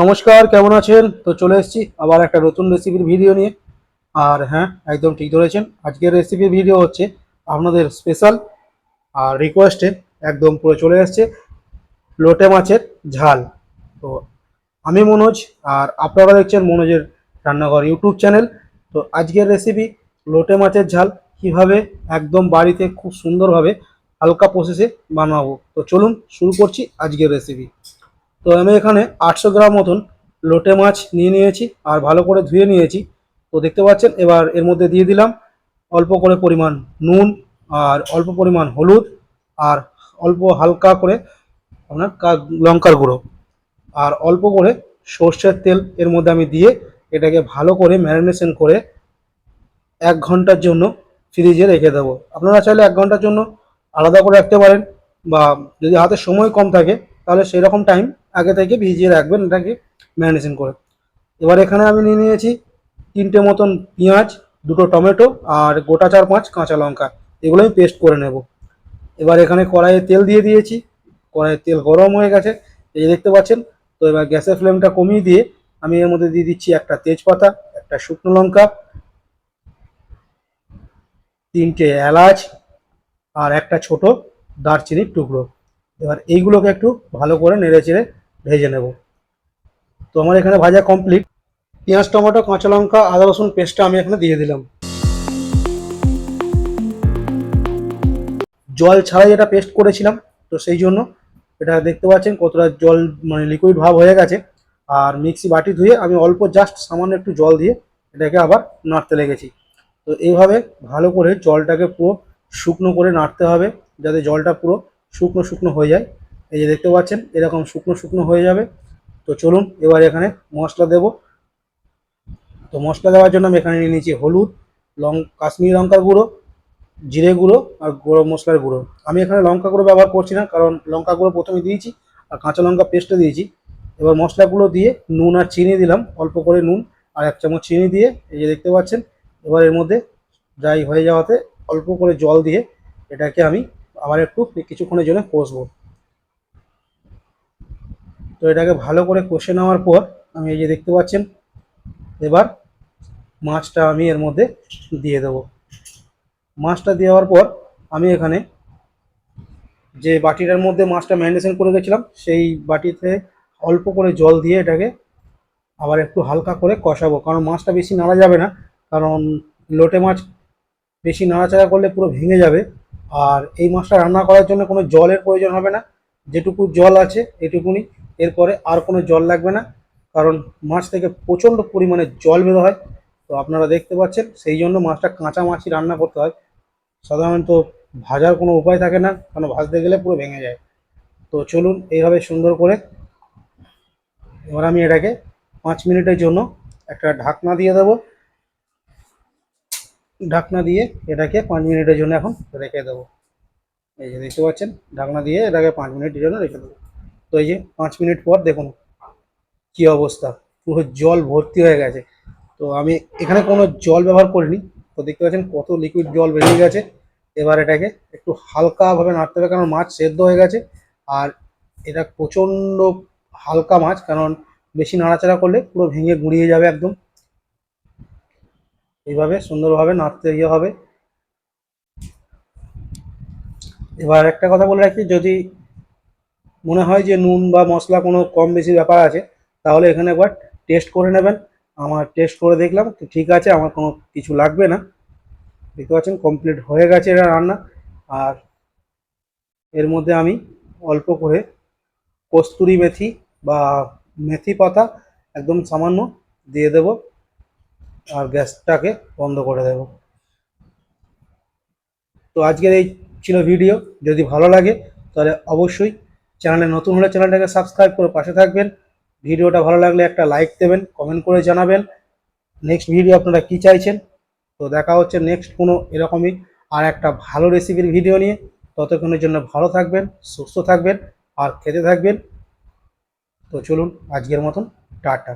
নমস্কার, কেমন আছেন? তো চলে এসেছি আবার একটা নতুন রেসিপির ভিডিও নিয়ে। আর হ্যাঁ, একদম ঠিক ধরেছেন, আজকের রেসিপির ভিডিও হচ্ছে আপনাদের স্পেশাল আর রিকোয়েস্টে একদম পুরো চলে এসেছে লোটে মাছের ঝাল। তো আমি মনোজ, আর আপনারা দেখছেন মনোজের রান্নাঘর ইউটিউব চ্যানেল। তো আজকের রেসিপি লোটে মাছের ঝাল কিভাবে একদম বাড়িতে খুব সুন্দরভাবে হালকা প্রসেসে বানাবো। তো চলুন শুরু করছি আজকের রেসিপি। তো আমি এখানে 800 গ্রাম মতন লোটে মাছ নিয়ে নিয়েছি আর ভালো করে ধুয়ে নিয়েছি। তো দেখতে পাচ্ছেন, এবার এর মধ্যে দিয়ে দিলাম অল্প করে পরিমাণ নুন, আর অল্প পরিমাণ হলুদ, আর অল্প হালকা করে আপনার লঙ্কার গুঁড়ো, আর অল্প করে সর্ষের তেল এর মধ্যে আমি দিয়ে এটাকে ভালো করে ম্যারিনেশন করে 1 ঘন্টার জন্য ফ্রিজে রেখে দেবো। আপনারা চাইলে 1 ঘন্টার জন্য আলাদা করে রাখতে পারেন, বা যদি হাতে সময় কম থাকে তাহলে সেই রকম টাইম আগে থেকে ভিজিয়ে রাখবেন এটাকে ম্যারিনেশন করে। এবার এখানে আমি নিয়ে নিয়েছি 3টে মতন পেঁয়াজ, 2টো টমেটো, আর গোটা 4-5 কাঁচা লঙ্কা। এগুলো আমি পেস্ট করে নেব। এবার এখানে কড়াইয়ে তেল দিয়ে দিয়েছি, কড়াইয়ের তেল গরম হয়ে গেছে, এই যে দেখতে পাচ্ছেন। তো এবার গ্যাসের ফ্লেমটা কমিয়ে দিয়ে আমি এর মধ্যে দিয়ে দিচ্ছি একটা তেজপাতা, একটা শুকনো লঙ্কা, 3টে এলাচ, আর একটা ছোট দারচিনির টুকরো। এবার এইগুলোকে একটু ভালো করে নেড়ে চেড়ে ভেজে নেব। তো আমার এখানে ভাজা কমপ্লিট। পেঁয়াজ, টমেটো, কাঁচা লঙ্কা, আদা রসুন পেস্টটা আমি এখানে দিয়ে দিলাম। জল ছাড়াই এটা পেস্ট করেছিলাম, তো সেই জন্য এটা দেখতে পাচ্ছেন কতটা জল, মানে লিকুইড ভাব হয়ে গেছে। আর মিক্সি বাটি ধুয়ে আমি অল্প জাস্ট সামান্য একটু জল দিয়ে এটাকে আবার নাড়তে লেগেছি। তো এইভাবে ভালো করে জলটাকে পুরো শুকনো করে নাড়তে হবে, যাতে জলটা পুরো শুকনো শুকনো হয়ে যায়। এই যে দেখতে পাচ্ছেন এরকম শুকনো শুকনো হয়ে যাবে। তো চলুন এবার এখানে মশলা দেব। তো মশলা দেওয়ার জন্য আমি এখানে নিয়ে নিয়েছি হলুদ, কাশ্মীরি লঙ্কার গুঁড়ো, জিরে গুঁড়ো, আর গরম মশলার গুঁড়ো। আমি এখানে লঙ্কা গুঁড়ো ব্যবহার করছি না, কারণ লঙ্কা গুঁড়ো প্রথমে দিয়েছি আর কাঁচা লঙ্কা পেস্টে দিয়েছি। এবার মশলাগুলো দিয়ে নুন আর চিনি দিলাম, অল্প করে নুন আর 1 চামচ চিনি দিয়ে, এই যে দেখতে পাচ্ছেন। এবার এর মধ্যে ড্রাই হয়ে যাওয়াতে অল্প করে জল দিয়ে এটাকে আমি আবার একটু কিছুক্ষণের জন্য কষবো। তো এটাকে ভালো করে কষে নেওয়ার পর আমি এই যে দেখতে পাচ্ছেন, এবার মাছটা আমি এর মধ্যে দিয়ে দেবো। মাছটা দেওয়ার পর আমি এখানে যে বাটিটার মধ্যে মাছটা ম্যারিনেশন করে গেছিলাম সেই বাটিতে অল্প করে জল দিয়ে এটাকে আবার একটু হালকা করে কষাবো, কারণ মাছটা বেশি নাড়া যাবে না, কারণ লোটে মাছ বেশি নাড়াচাড়া করলে পুরো ভেঙে যাবে। আর এই মাছটা রান্না করার জন্য কোনো জলের প্রয়োজন হবে না, যেটুকু জল আছে এটুকুনি, এরপরে আর কোনো জল লাগবে না, কারণ মাছ থেকে প্রচণ্ড পরিমাণে জল বের হয়। তো আপনারা দেখতে পাচ্ছেন, সেই জন্য মাছটা কাঁচা মাছই রান্না করতে হয়। সাধারণত ভাজার কোনো উপায় থাকে না, কারণ ভাজতে গেলে পুরো ভেঙে যায়। তো চলুন এইভাবে সুন্দর করে এবার আমি এটাকে 5 মিনিটের জন্য একটা ঢাকনা দিয়ে দেবো। ঢাকনা দিয়ে এটাকে 5 মিনিটের জন্য এখন রেখে দেবো। এই যে দেখতে পাচ্ছেন, ঢাকনা দিয়ে এটাকে 5 মিনিটের জন্য রেখে দেবো। তো এই যে 5 মিনিট পর দেখুন কি অবস্থা, পুরো জল ভর্তি হয়ে গেছে। তো আমি এখানে কোনো জল ব্যবহার করিনি। তো দেখতে পাচ্ছেন কত লিকুইড জল বেরিয়ে গেছে। এবার এটাকে একটু হালকাভাবে নাড়তে হবে, কারণ মাছ সেদ্ধ হয়ে গেছে। আর এটা প্রচণ্ড হালকা মাছ, কারণ বেশি নাড়াচাড়া করলে পুরো ভেঙে গুঁড়িয়ে যাবে একদম। এইভাবে সুন্দরভাবে নাড়তে হবে। এবার একটা কথা বলে রাখি, যদি মনে হয় যে নুন বা মশলা কোনো কম বেশি ব্যাপার আছে, তাহলে এখানে একবার টেস্ট করে নেবেন। আমার টেস্ট করে দেখলাম তো ঠিক আছে, আমার কোনো কিছু লাগবে না। দেখতে পাচ্ছেন কমপ্লিট হয়ে গেছে এটা রান্না। আর এর মধ্যে আমি অল্প করে কস্তুরি মেথি বা মেথি পাতা একদম সামান্য দিয়ে দেব, আর গ্যাসটাকে বন্ধ করে দেব। তো আজকের এই ছিল ভিডিও। যদি ভালো লাগে তাহলে অবশ্যই চ্যানেলে নতুন হলে চ্যানেলটাকে সাবস্ক্রাইব করে পাশে থাকবেন। ভিডিওটা ভালো লাগলে একটা লাইক দেবেন, কমেন্ট করে জানাবেন নেক্সট ভিডিও আপনারা কী চাইছেন। তো দেখা হচ্ছে নেক্সট কোনো এরকমই আর একটা ভালো রেসিপির ভিডিও নিয়ে। ততক্ষণের জন্য ভালো থাকবেন, সুস্থ থাকবেন, আর খেতে থাকবেন। তো চলুন আজকের মতন টাটা।